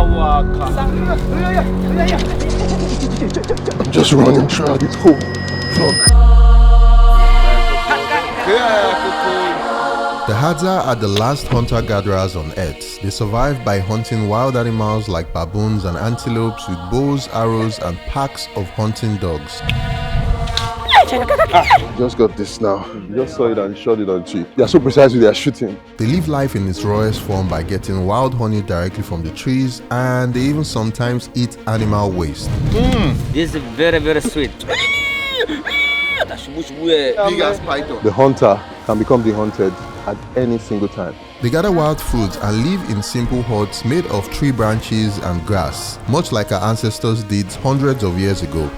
I'm just running throughout this whole vlog. The Hadza are the last hunter-gatherers on Earth. They survive by hunting wild animals like baboons and antelopes with bows, arrows, and packs of hunting dogs. Just got this now. You just saw it and shot it on tree. They are so precise with their shooting. They live life in its rawest form by getting wild honey directly from the trees, and they even sometimes eat animal waste. This is very, very sweet. Big as python. The hunter can become the hunted at any single time. They gather wild fruits and live in simple huts made of tree branches and grass, much like our ancestors did hundreds of years ago.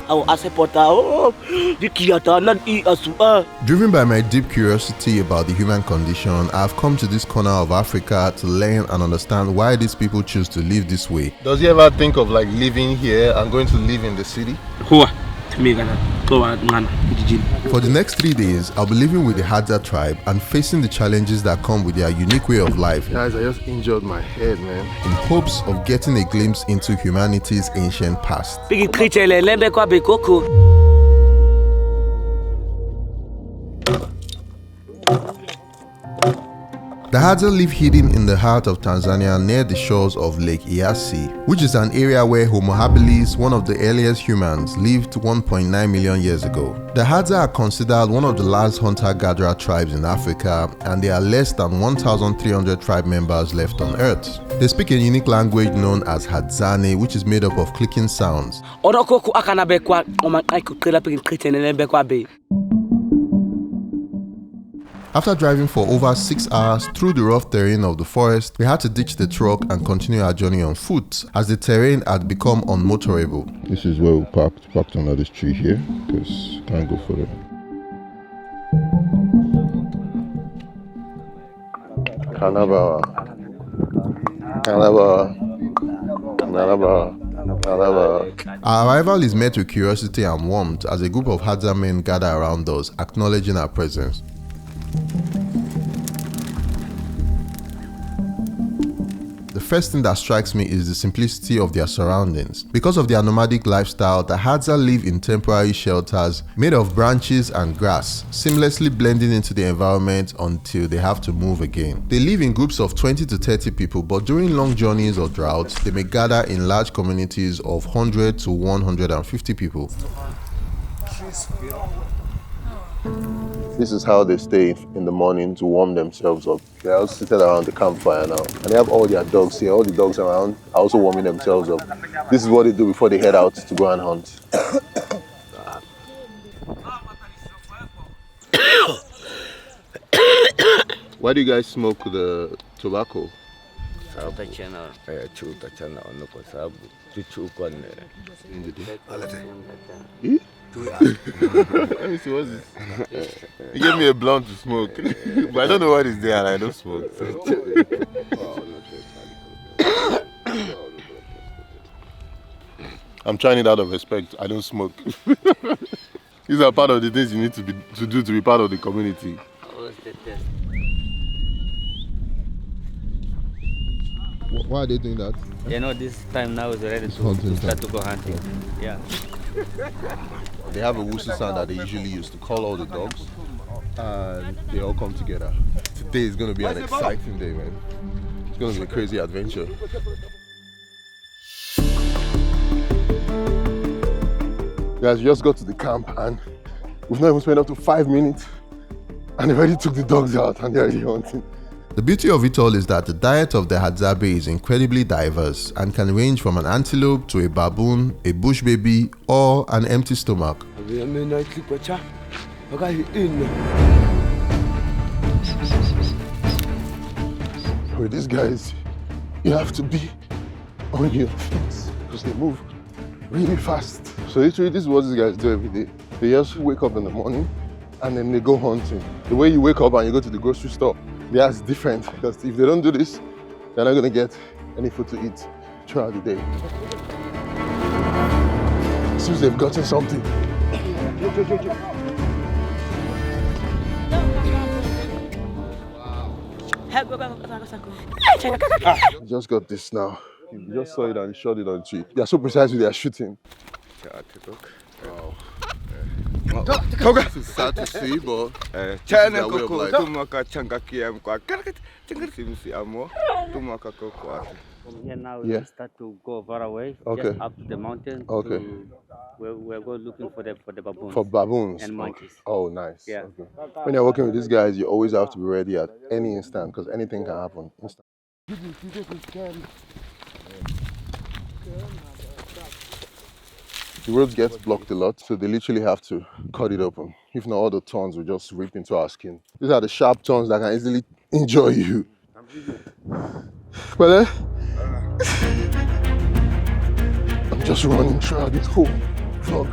Driven by my deep curiosity about the human condition, I have come to this corner of Africa to learn and understand why these people choose to live this way. Does he ever think of like living here and going to live in the city? For the next 3 days, I'll be living with the Hadza tribe and facing the challenges that come with their unique way of life. Guys, I just injured my head, man. In hopes of getting a glimpse into humanity's ancient past. The Hadza live hidden in the heart of Tanzania near the shores of Lake Eyasi, which is an area where Homo habilis, one of the earliest humans, lived 1.9 million years ago. The Hadza are considered one of the last hunter-gatherer tribes in Africa, and there are less than 1,300 tribe members left on Earth. They speak a unique language known as Hadzane, which is made up of clicking sounds. After driving for over 6 hours through the rough terrain of the forest, we had to ditch the truck and continue our journey on foot, as the terrain had become unmotorable. This is where we parked under this tree here, because can't go further. Our arrival is met with curiosity and warmth as a group of Hadza men gather around us, acknowledging our presence. The first thing that strikes me is the simplicity of their surroundings. Because of their nomadic lifestyle, the Hadza live in temporary shelters made of branches and grass, seamlessly blending into the environment until they have to move again. They live in groups of 20 to 30 people, but during long journeys or droughts, they may gather in large communities of 100 to 150 people. This is how they stay in the morning to warm themselves up. They're all seated around the campfire now. And they have all their dogs here. All the dogs around are also warming themselves up. This is what they do before they head out to go and hunt. Why do you guys smoke the tobacco? Let me see, what's this? He gave me a blunt to smoke, but I don't know what is there and I don't smoke. So. I'm trying it out of respect. I don't smoke. These are part of the things you need to do to be part of the community. Why are they doing that? You know, this time now is ready to start to go hunting. Yeah. They have a whistle sound that they usually use to call all the dogs, and they all come together. Today is going to be an exciting day, man. It's going to be a crazy adventure. Guys, we just got to the camp and we've not even spent up to 5 minutes and they already took the dogs out and they're already hunting. The beauty of it all is that the diet of the Hadzabe is incredibly diverse and can range from an antelope to a baboon, a bush baby, or an empty stomach. With these guys, you have to be on your feet because they move really fast. So literally this is what these guys do every day. They just wake up in the morning and then they go hunting. The way you wake up and you go to the grocery store, yeah, it's different because if they don't do this, they're not going to get any food to eat throughout the day. Seems they've gotten something. Just got this now. You just saw it and shot it on tree. They are so precise with their shooting. Wow. It's sad to see, but this is their way of life. Here now Yeah. we start to go far away, Okay. just up to the mountain. Okay. We're going looking for the baboons. For baboons and monkeys. Oh, nice. Yeah. Okay. When you're working with these guys, you always have to be ready at any instant because anything can happen. The road gets blocked a lot, so they literally have to cut it open. If not, all the thorns will just rip into our skin. These are the sharp thorns that can easily injure you. But I'm just running throughout this whole vlog.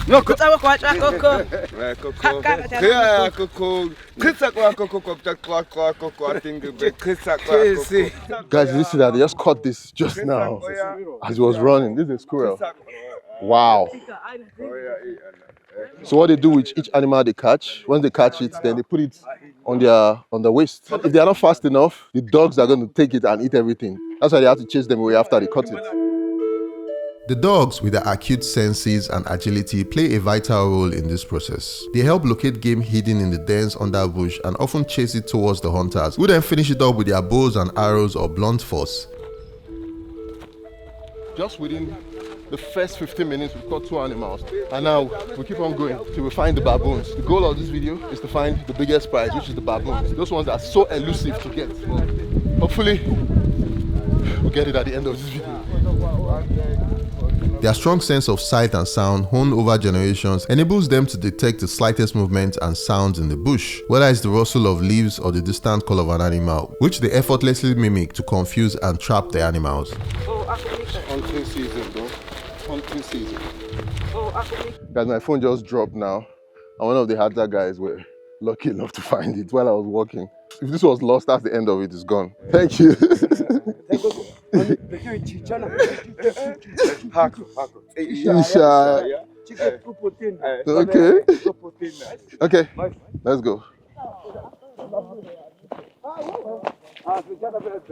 No! Guys, you see that? They just caught this just now as it was running. This is a squirrel. Wow. So what they do with each animal they catch, once they catch it, then they put it on their waist. If they are not fast enough, the dogs are going to take it and eat everything. That's why they have to chase them away after they cut it. The dogs, with their acute senses and agility, play a vital role in this process. They help locate game hidden in the dense underbush and often chase it towards the hunters, who then finish it up with their bows and arrows or blunt force. Just within the first 15 minutes, we caught 2 animals. And now we keep on going till we find the baboons. The goal of this video is to find the biggest prize, which is the baboons. Those ones that are so elusive to get. Well, hopefully, we'll get it at the end of this video. Their strong sense of sight and sound, honed over generations, enables them to detect the slightest movement and sounds in the bush, whether it's the rustle of leaves or the distant call of an animal, which they effortlessly mimic to confuse and trap the animals. Hunting season, bro. Hunting season. Guys, my phone just dropped now, and one of the Hadza guys were lucky enough to find it while I was walking. If this was lost, that's the end of it. It's gone. Thank you. Isha. Okay. Okay. Let's go.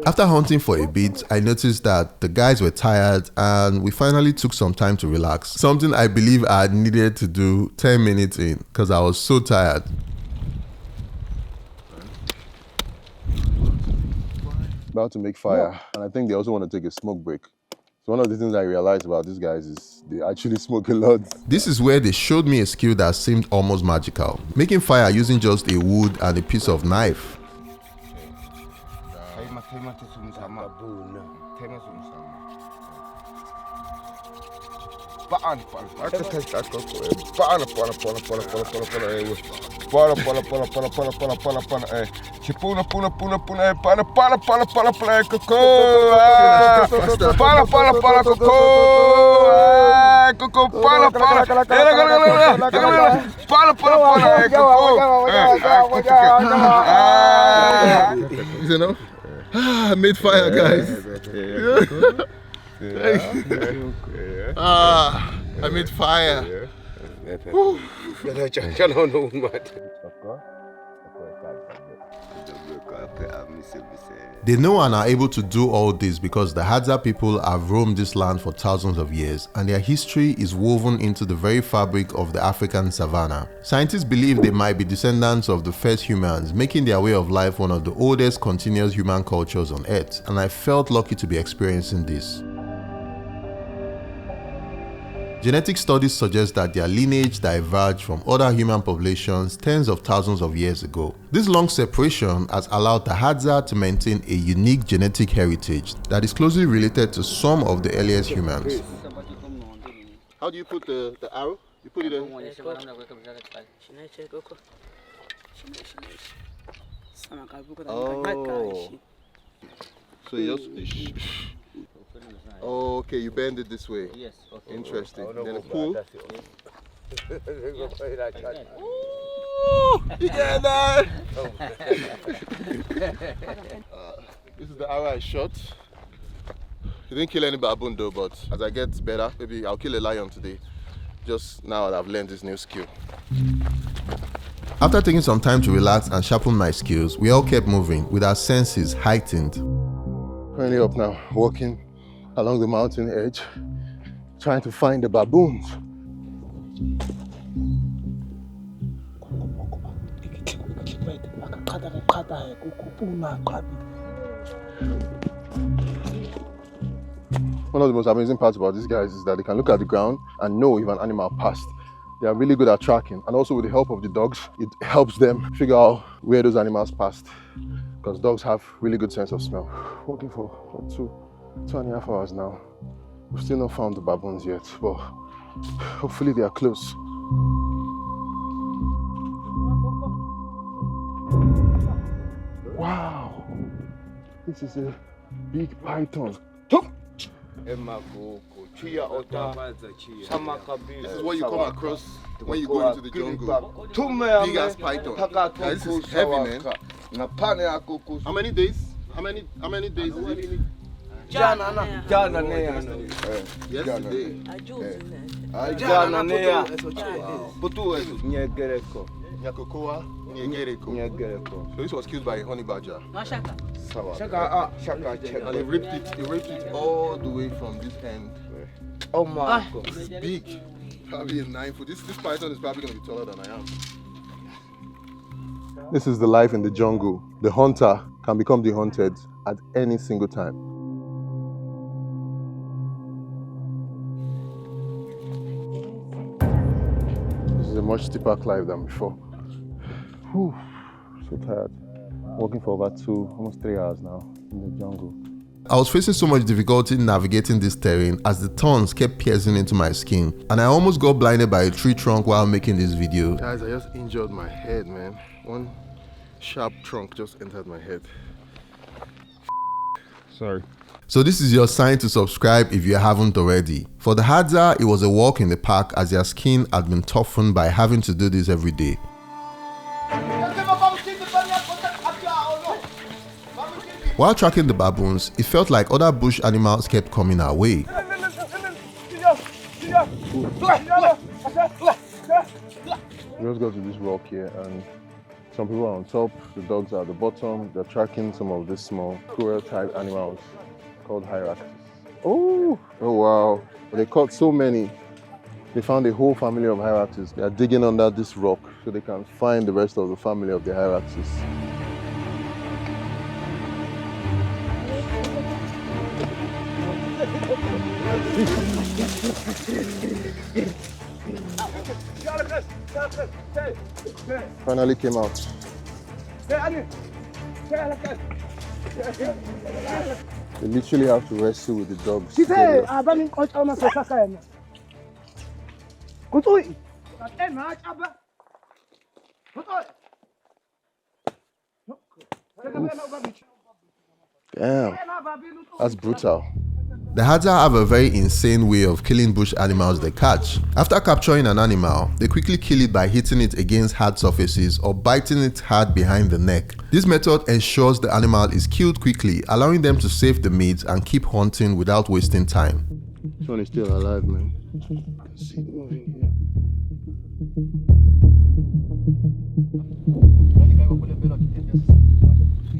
After hunting for a bit, I noticed that the guys were tired and we finally took some time to relax. Something I believe I had needed to do 10 minutes in because I was so tired. About to make fire, and I think they also want to take a smoke break. So one of the things I realized about these guys is they actually smoke a lot. This is where they showed me a skill that seemed almost magical, making fire using just a wood and a piece of knife. You know? I made fire, guys. I made fire. They know and are able to do all this because the Hadza people have roamed this land for thousands of years, and their history is woven into the very fabric of the African savannah. Scientists believe they might be descendants of the first humans, making their way of life one of the oldest continuous human cultures on Earth, and I felt lucky to be experiencing this. Genetic studies suggest that their lineage diverged from other human populations tens of thousands of years ago. This long separation has allowed the Hadza to maintain a unique genetic heritage that is closely related to some of the earliest humans. How do you put the arrow? You put it in. Oh. So you just... Oh, okay, you bend it this way. Yes. Okay. Interesting. Then a pull. You get that? This is the arrow I shot. He didn't kill any baboon though, but as I get better, maybe I'll kill a lion today. Just now that I've learned this new skill. After taking some time to relax and sharpen my skills, we all kept moving with our senses heightened. Currently up now, walking along the mountain edge, trying to find the baboons. One of the most amazing parts about these guys is that they can look at the ground and know if an animal passed. They are really good at tracking, and also with the help of the dogs, it helps them figure out where those animals passed, because dogs have really good sense of smell. Walking for 2.5 hours now. We've still not found the baboons yet, but hopefully they are close. Wow, this is a big python. This is what you come across when you go into the jungle. Big ass python. This is heavy, man. How many days? How many days is it? So this was killed by a honey badger. And he raped it all the way from this end. Oh my God. This is big. Probably a 9 foot. This python is probably going to be taller than I am. This is the life in the jungle. The hunter can become the hunted at any single time. This is a much steeper climb than before. Whew, so tired. Walking for about almost 3 hours now in the jungle. I was facing so much difficulty navigating this terrain as the thorns kept piercing into my skin, and I almost got blinded by a tree trunk while making this video. Guys, I just injured my head, man. One sharp trunk just entered my head. Sorry. So this is your sign to subscribe if you haven't already. For the Hadza, it was a walk in the park as their skin had been toughened by having to do this every day. While tracking the baboons, it felt like other bush animals kept coming our way. We just got to this rock here, and some people are on top, the dogs are at the bottom. They're tracking some of these small squirrel type animals called hyraxes. Oh wow. They caught so many. They found a whole family of hyraxes. They are digging under this rock so they can find the rest of the family of the hyraxes. Finally came out. They literally have to wrestle with the dogs. Damn, that's brutal. The Hadza have a very insane way of killing bush animals they catch. After capturing an animal, they quickly kill it by hitting it against hard surfaces or biting it hard behind the neck. This method ensures the animal is killed quickly, allowing them to save the meat and keep hunting without wasting time. This one is still alive, man. You can see it moving here.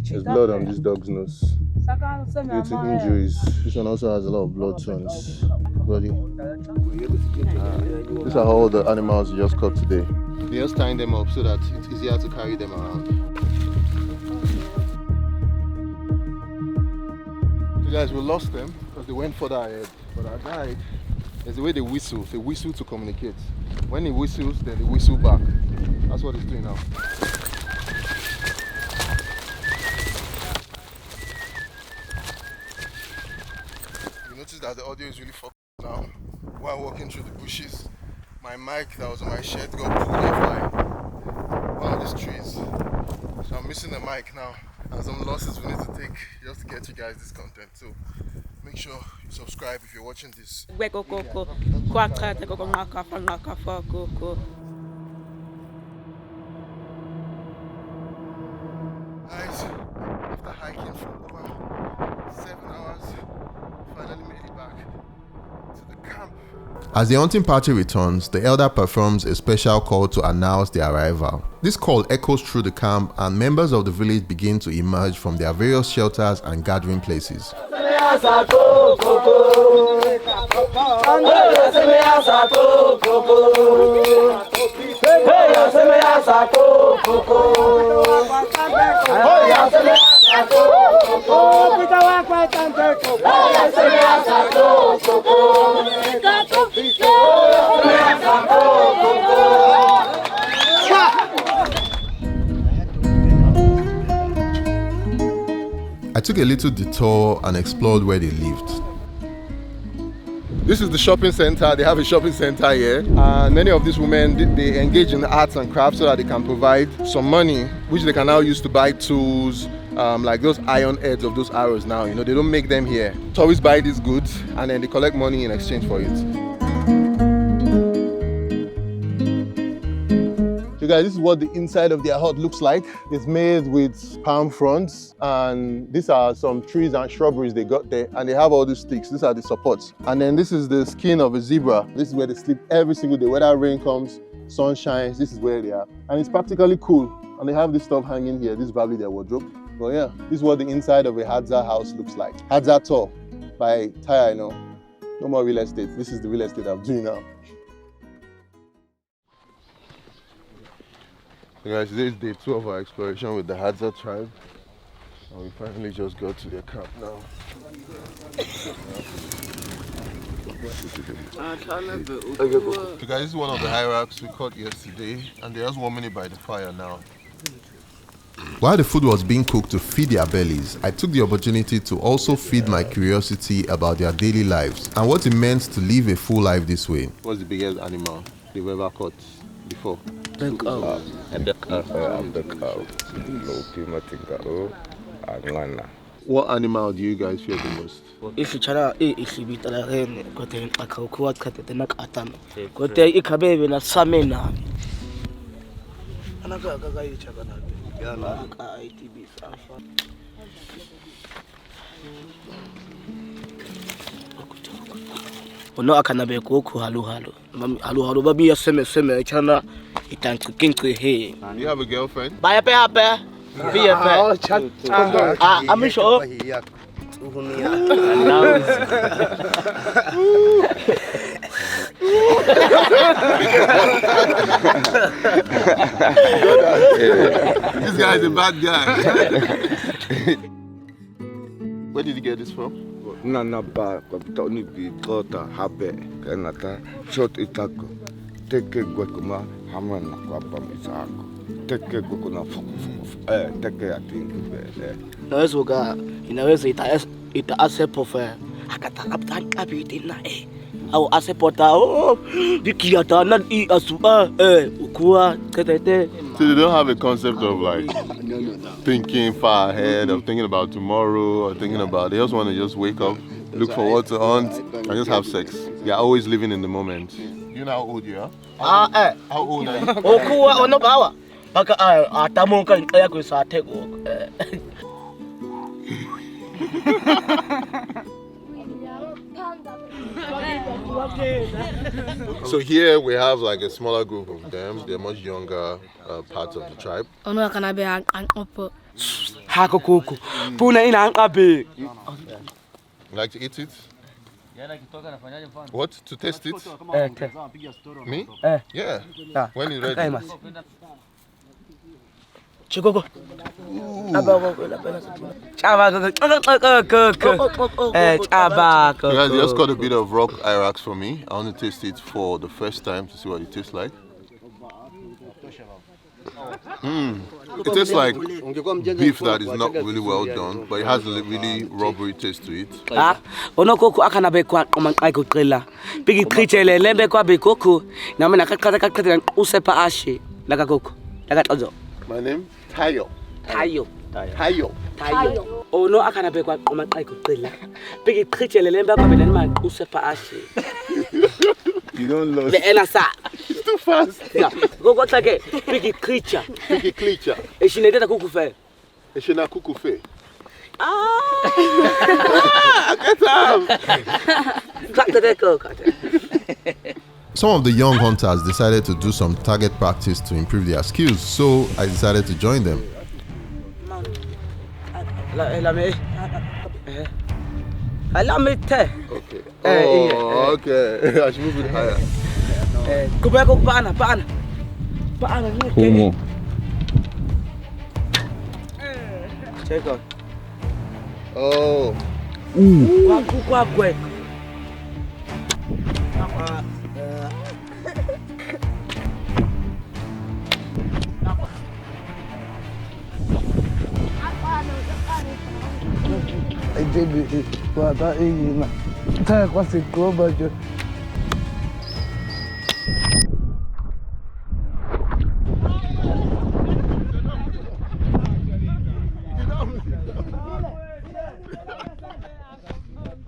There's blood on this dog's nose. Due to injuries. This one also has a lot of blood on his body. These are all the animals you just caught today. They're just tying them up so that it's easier to carry them around. So guys, we lost them because they went further ahead. But our guide, there's the way they whistle. They whistle to communicate. When he whistles, then they whistle back. That's what he's doing now. Notice that the audio is really fucked now. While walking through the bushes, my mic that was on my shirt got pulled off by one of these trees. So I'm missing the mic now, and some losses we need to take just to get you guys this content too. Make sure you subscribe if you're watching this. Guys, after hiking for over 7 hours, finally made it back to the camp. As the hunting party returns, the elder performs a special call to announce their arrival. This call echoes through the camp and members of the village begin to emerge from their various shelters and gathering places. I took a little detour and explored where they lived. This is the shopping center. They have a shopping center here, and many of these women, they engage in arts and crafts so that they can provide some money which they can now use to buy tools, like those iron heads of those arrows now. You know, they don't make them here. Tourists buy these goods and then they collect money in exchange for it. So guys, this is what the inside of their hut looks like. It's made with palm fronds, and these are some trees and shrubberies they got there, and they have all these sticks. These are the supports. And then this is the skin of a zebra. This is where they sleep every single day. Whether rain comes, sun shines, this is where they are. And it's practically cool. And they have this stuff hanging here. This is probably their wardrobe. But yeah, this is what the inside of a Hadza house looks like. Hadza tour by Tire, No more real estate. This is the real estate I'm doing now. Guys, today is day 2 of our exploration with the Hadza tribe, and we finally just got to their camp now. So guys, this is one of the hyraxes we caught yesterday, and they're just warming it by the fire now. While the food was being cooked to feed their bellies, I took the opportunity to also feed my curiosity about their daily lives and what it meant to live a full life this way. What's the biggest animal they've ever caught before? The cow. What animal do you guys fear the most? If you try if you beat a hen, got a cocoa cut at the neck at them. Got a ikabe in a samina. No, I can't be a cocoa, halu, baby, a semi, chana, it and to king to hey. You have a girlfriend? Buy a pair, be a pair. I'm sure. This guy is a bad guy. Where did you get this from? Nana ba toni bi kota habe kanata shot itako teke gwekuma hamana kwa pamisako teke gwekuna teke atingi be naweza uga inaweza ita asepofa akatalapta kabitina au asepota dikiata nan asua ukua tete. So they don't have a concept of like thinking far ahead, of thinking about tomorrow, or thinking about, they just want to just wake up, look for what to hunt, and just have sex. They are always living in the moment. You know how old you are? How old are you? Okua ono bawa. Baka atamonka nkaya kwisa tego. So here we have like a smaller group of them. They're much younger parts of the tribe. Like to eat it? What? To taste it? Me? Yeah. When it's ready. Chigogo. You guys just got a bit of rock hyrax for me. I want to taste it for the first time to see what it tastes like. It tastes like beef that is not really well done, but it has a really rubbery taste to it. My name? Tayo. Tayo. Tayo. Tayo. Oh no, I can't be quite on my trilla. Big creature, lemba, and my usepa ashe. You don't lose. The Enasa. It's too fast. Yeah. Go like a big creature. Big creature. And she needed a cuckoo fair. And she not cuckoo fair. Ah! Get up! Cut the deco. Some of the young hunters decided to do some target practice to improve their skills, so I decided to join them. Allow me to. Okay. Oh, okay. I should move it higher. Go back up, Pana. Como? Check out. Oh.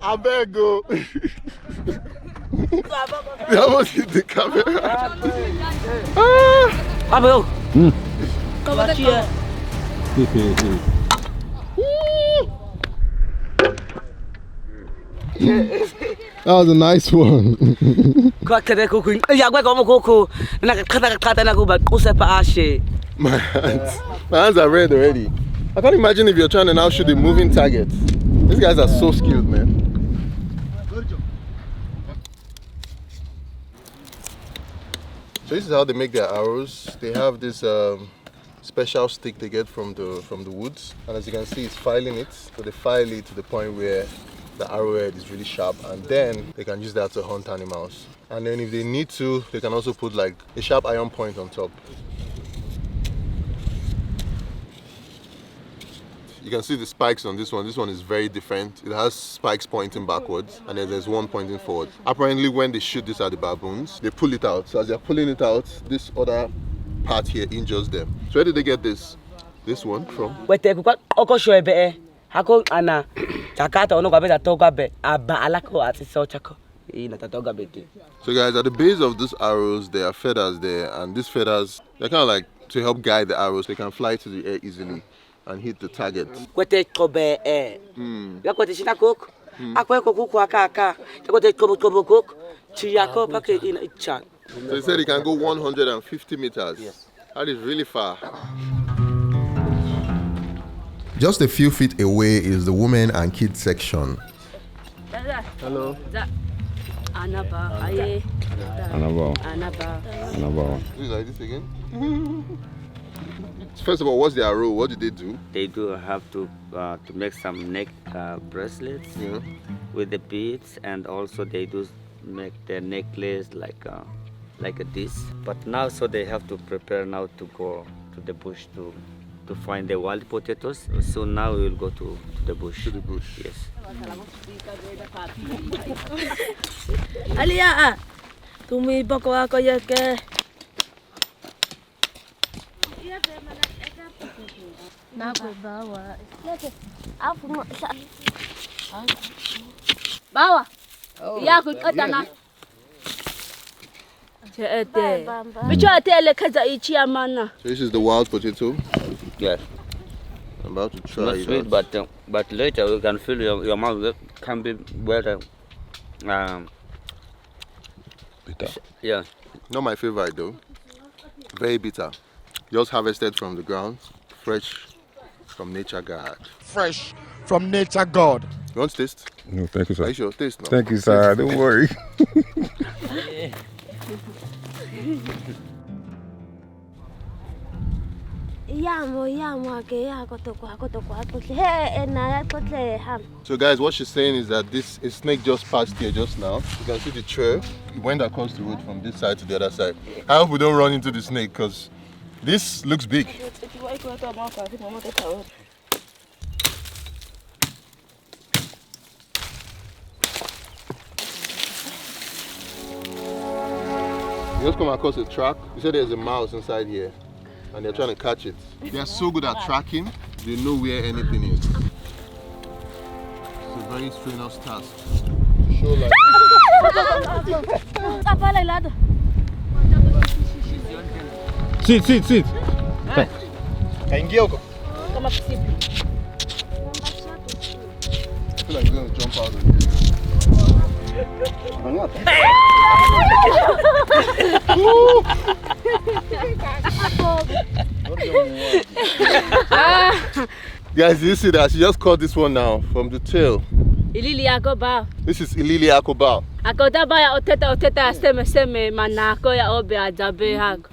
I better go. They almost hit the camera. Abel. That was a nice one. My hands are red already. I can't imagine if you're trying to now shoot a moving target. These guys are so skilled, man. So this is how they make their arrows. They have this special stick they get from the woods, and as you can see, it's filing it. So they file it to the point where the arrowhead is really sharp, and then they can use that to hunt animals. And then if they need to, they can also put like a sharp iron point on top. You can see the spikes on this one. This one is very different. It has spikes pointing backwards, and then there's one pointing forward. Apparently, when they shoot this at the baboons, they pull it out. So as they're pulling it out, this other part here injures them. So where did they get this one from? So guys, at the base of these arrows, there are feathers there, and these feathers, they're kind of like to help guide the arrows. They can fly to the air easily and hit the target. So they said it can go 150 meters. Yes. That is really far. Just a few feet away is the women and kids section. Hello. Anaba. Is like this again? First of all, what's their role? What do they do? They do have to make some neck bracelets with the beads, and also they do make their necklace like this. But now, so they have to prepare now to go to the bush to find the wild potatoes. So now we will go to the bush. To the bush. Yes. Alia, tumi bako ako yake. Bawa. Ya kukatana. So this is the wild potato. Yes. I'm about to try Not it sweet, out. but later you can feel your mouth can be better. Bitter. Yeah. Not my favorite though. Very bitter. Just harvested from the ground, fresh from nature God. Fresh from nature God. You want to taste? No, thank you, sir. Are you sure? Taste now. Thank you, sir. Don't worry. So guys, what she's saying is that a snake just passed here just now. You can see the trail. It went across the road from this side to the other side. I hope we don't run into the snake because this looks big. We just come across a track. You said there's a mouse inside here and they're trying to catch it. They're so good at tracking, they know where anything is. very strenuous task. Show like Apa lai lado? Sit. kaingia huko. Kama kisipi. I feel like we're gonna jump out of here. Guys, you see that? She just caught this one now from the tail. Ilili yako ba. This is Ilili Akobao. Ako daba ya oteta seme manako ya obe Hadzabe hag.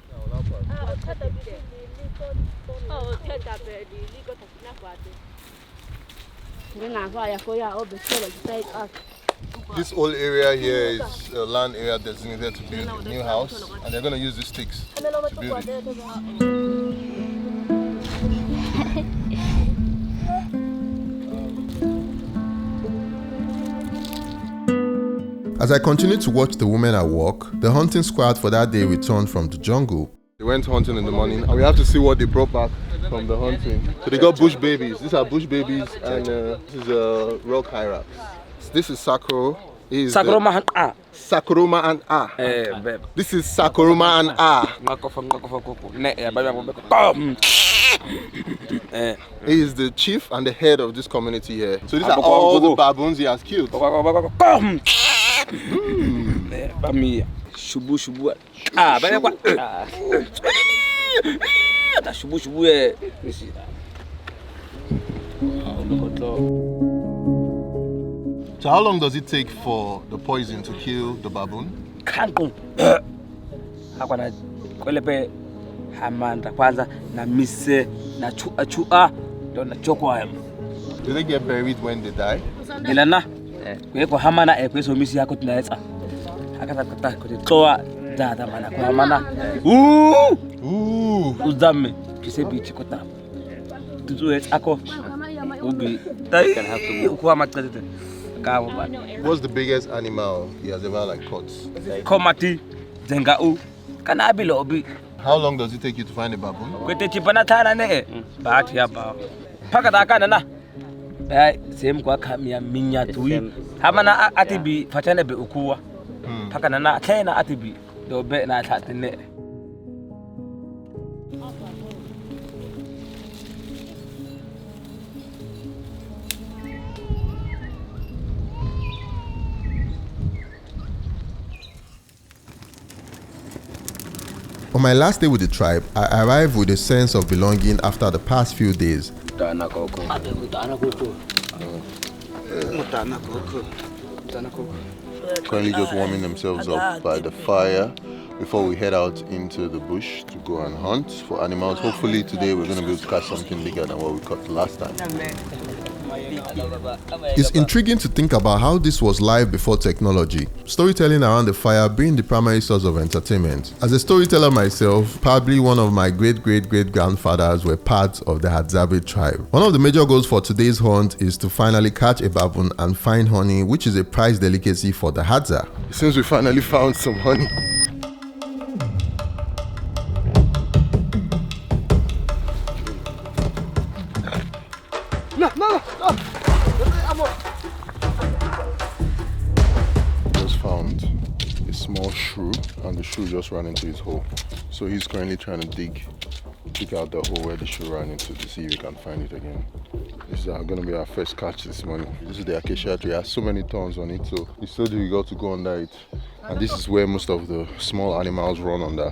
This whole area here is a land area designated to build a new house, and they're going to use these sticks to build it. As I continued to watch the women at work, the hunting squad for that day returned from the jungle. They went hunting in the morning, and we have to see what they brought back from the hunting. So they got bush babies. These are bush babies, and this is a rock hyrax. This is Sakuro. Sakuroma and A. Sakuroma and A. This is Sakuroma and A. He is the chief and the head of this community here. So these are all the baboons he has killed. Shubu. Ah, shubu. So how long does it take for the poison to kill the baboon? Kangu. Hakuna kwelepe hamanda kwanza na mise na chua ndo na chokwa. Do they get buried when they die? Ilana kweko hamana kweso misi yako tunaetsa. Hakata kutoa dada mana kwa hamana. Uzame kisebi chikota. Tutu ako ubi. Can have to kwa matete. What's the biggest animal he has ever caught? Komati zengau kanabilo obi. How long does it take you to find a baboon? Kwete chipana tana ne bahati hapa. Paka dakana na. Same kwa kamia minya tui. Hamana atibi fatane be ukuwa. Paka na tena atibi do be na tatene. On my last day with the tribe, I arrived with a sense of belonging after the past few days. Currently just warming themselves up by the fire before we head out into the bush to go and hunt for animals. Hopefully today we're going to be able to catch something bigger than what we caught last time. It's intriguing to think about how this was live before technology. Storytelling around the fire being the primary source of entertainment. As a storyteller myself, probably one of my great-great-great-grandfathers were part of the Hadzabe tribe. One of the major goals for today's hunt is to finally catch a baboon and find honey, which is a prized delicacy for the Hadza. It seems we finally found some honey. Just found a small shrew, and the shrew just ran into his hole. So he's currently trying to dig out the hole where the shrew ran into to see if he can find it again. This is going to be our first catch this morning. This is the acacia tree. It has so many thorns on it, so it's so difficult to go under it. And this is where most of the small animals run under.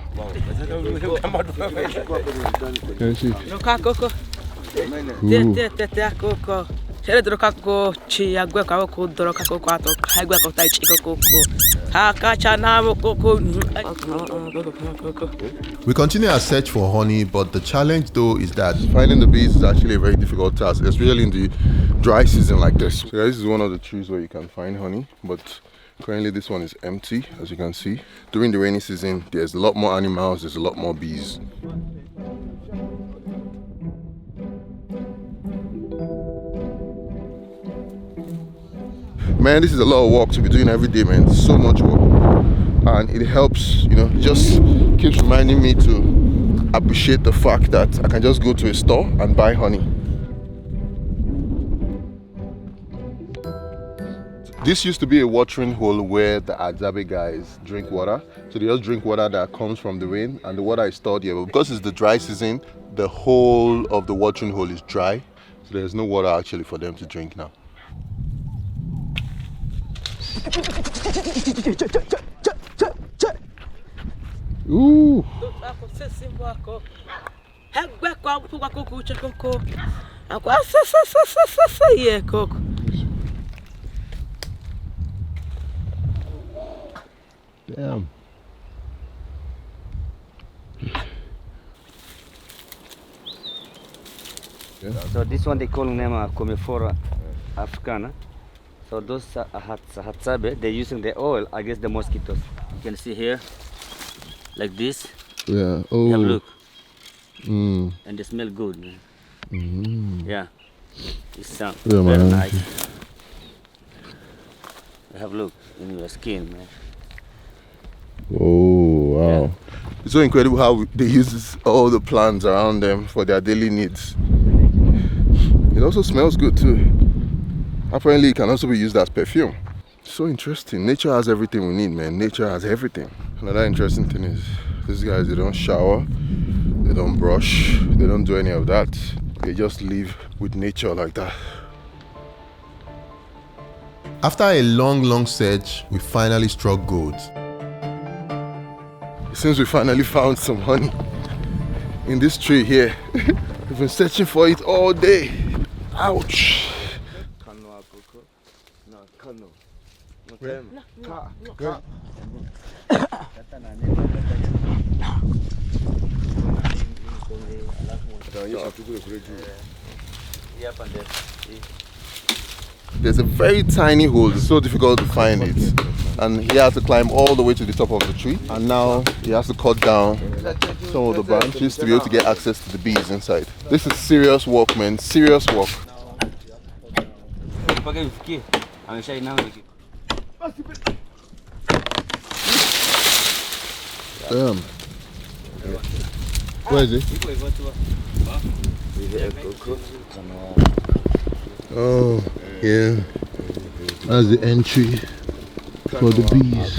We continue our search for honey, but the challenge though is that finding the bees is actually a very difficult task, especially in the dry season like this. So this is one of the trees where you can find honey, but currently this one is empty, as you can see. During the rainy season, there's a lot more animals, there's a lot more bees. Man, this is a lot of work to be doing every day, man. So much work. And it helps, it just keeps reminding me to appreciate the fact that I can just go to a store and buy honey. This used to be a watering hole where the Hadzabe guys drink water. So they just drink water that comes from the rain, and the water is stored here. But because it's the dry season, the whole of the watering hole is dry. So there's no water actually for them to drink now. Ooh. Damn. So this one they call them Comifora Africana. So those Hadzabe, they're using the oil against the mosquitoes. You can see here, like this. Yeah. Oh. Have a look. Mm. And they smell good. Man. Yeah. It's Yeah, very man. nice. Have a look in your skin, man. Oh, wow. It's so incredible how they use all the plants around them for their daily needs. It also smells good too. Apparently it can also be used as perfume. So interesting. Nature has everything we need, man. Nature has everything. Another interesting thing is these guys, they don't shower, they don't brush, they don't do any of that. They just live with nature like that. After a long search, we finally struck gold. It seems we finally found some honey in this tree here. We've been searching for it all day. Ouch. There's a very tiny hole. It's so difficult to find it. And he has to climb all the way to the top of the tree. And now he has to cut down some of the branches to be able to get access to the bees inside. This is serious work, man. Serious work. Damn. Where is it? Oh, yeah. That's the entry for the bees.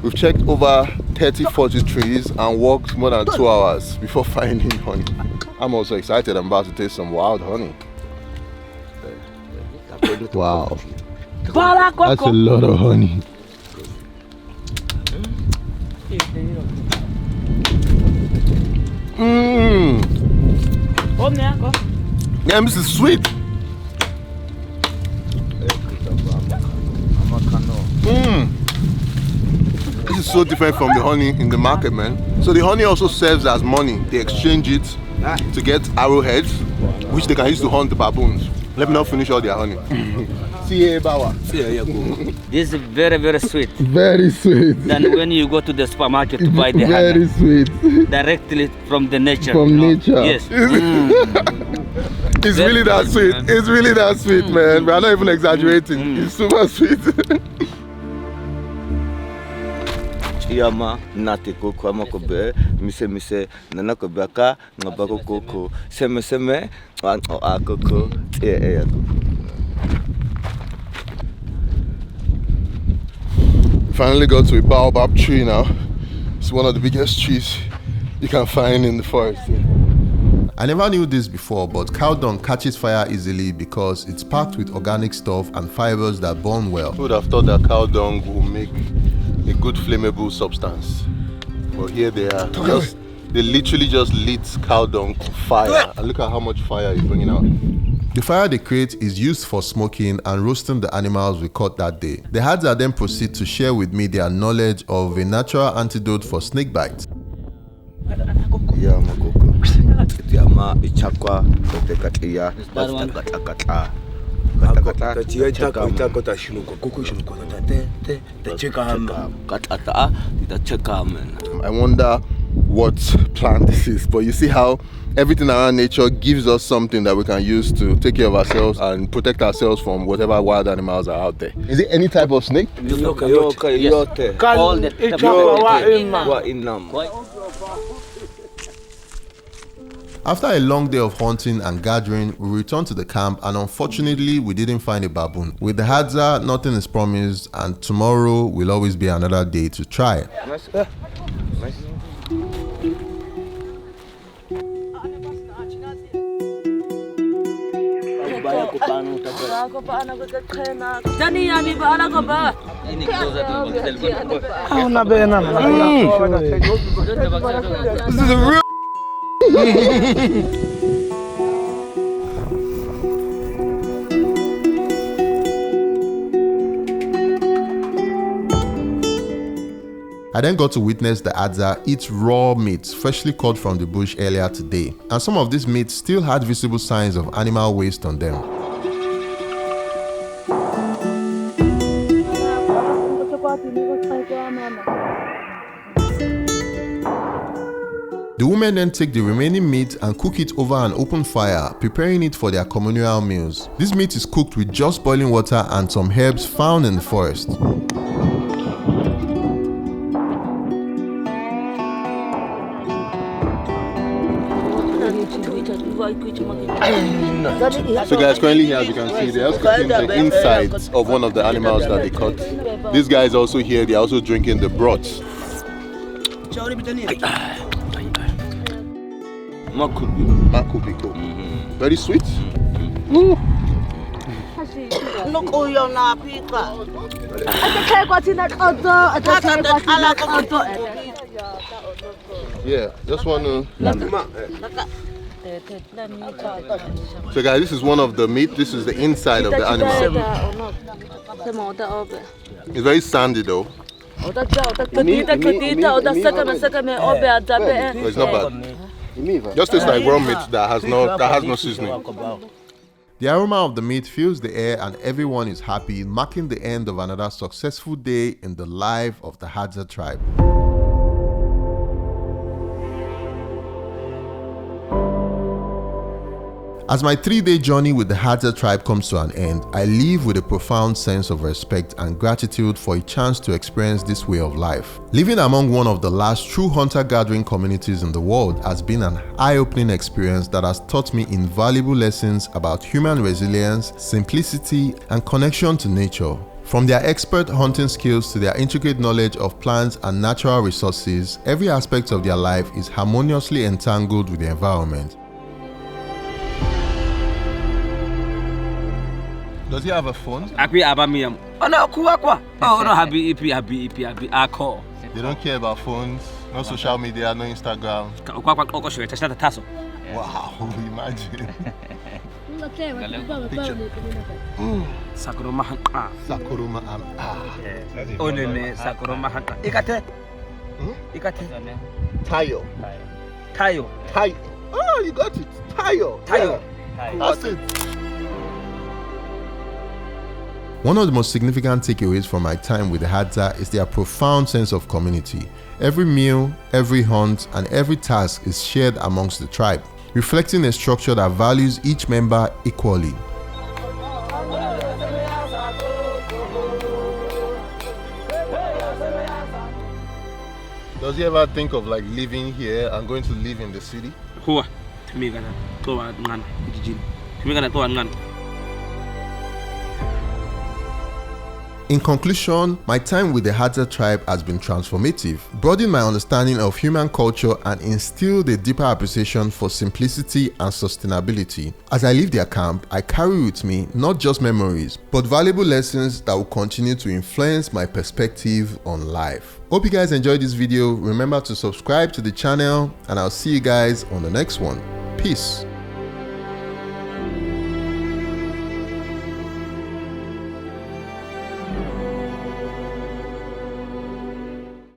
We've checked over 30-40 trees and walked more than 2 hours before finding honey. I'm also excited. I'm about to taste some wild honey. Wow. That's a lot of honey. Mmm. Yeah, this is sweet. Mmm. This is so different from the honey in the market, man. So the honey also serves as money. They exchange it to get arrowheads, which they can use to hunt the baboons. Let me not finish all their honey. This is very sweet. Very sweet. Than when you go to the supermarket to buy the Very honey. sweet. Directly from the nature. From nature. Yes. It's really that sweet. It's really that sweet, man. We're not even exaggerating. It's super sweet. Yama nati koko amakobe mise nana kobaka ngabako koko seme akoko Finally got to a baobab tree now. It's one of the biggest trees you can find in the forest. I never knew this before, but cow dung catches fire easily because it's packed with organic stuff and fibers that burn well. Who would have thought that cow dung will make a good flammable substance? But here they are. They literally just lit cow dung on fire. And look at how much fire is bringing out. The fire they create is used for smoking and roasting the animals we caught that day. The Hadza then proceed to share with me their knowledge of a natural antidote for snake bites. I wonder what plant this is, but you see how everything around nature gives us something that we can use to take care of ourselves and protect ourselves from whatever wild animals are out there. Is it any type of snake? All the After a long day of hunting and gathering, we returned to the camp and unfortunately we didn't find a baboon. With the Hadza, nothing is promised and tomorrow will always be another day to try. This is a real I then got to witness the Hadza eat raw meat freshly caught from the bush earlier today, and some of this meat still had visible signs of animal waste on them. The women then take the remaining meat and cook it over an open fire, preparing it for their communal meals. This meat is cooked with just boiling water and some herbs found in the forest. So guys, currently here as you can see, they're just cooking the insides of one of the animals that they caught. These guys also here, they're also drinking the broth. Makubiko. Very sweet. Yeah, just want to. So guys, this is one of the meat. This is the inside of the animal. It's very sandy though. But it's not bad. Just tastes like raw meat that has no seasoning. The aroma of the meat fills the air and everyone is happy, marking the end of another successful day in the life of the Hadza tribe. As my 3-day journey with the Hadza tribe comes to an end, I leave with a profound sense of respect and gratitude for a chance to experience this way of life. Living among one of the last true hunter-gathering communities in the world has been an eye-opening experience that has taught me invaluable lessons about human resilience, simplicity, and connection to nature. From their expert hunting skills to their intricate knowledge of plants and natural resources, every aspect of their life is harmoniously entangled with the environment. Does he have a phone? They don't care about phones, no social media, no Instagram. Wow, imagine. Tayo. Oh, you got it. Tayo. That's it. One of the most significant takeaways from my time with the Hadza is their profound sense of community. Every meal, every hunt, and every task is shared amongst the tribe, reflecting a structure that values each member equally. Does he ever think of like living here and going to live in the city? In conclusion, my time with the Hadza tribe has been transformative, broadened my understanding of human culture and instilled a deeper appreciation for simplicity and sustainability. As I leave their camp, I carry with me not just memories, but valuable lessons that will continue to influence my perspective on life. Hope you guys enjoyed this video. Remember to subscribe to the channel and I'll see you guys on the next one. Peace.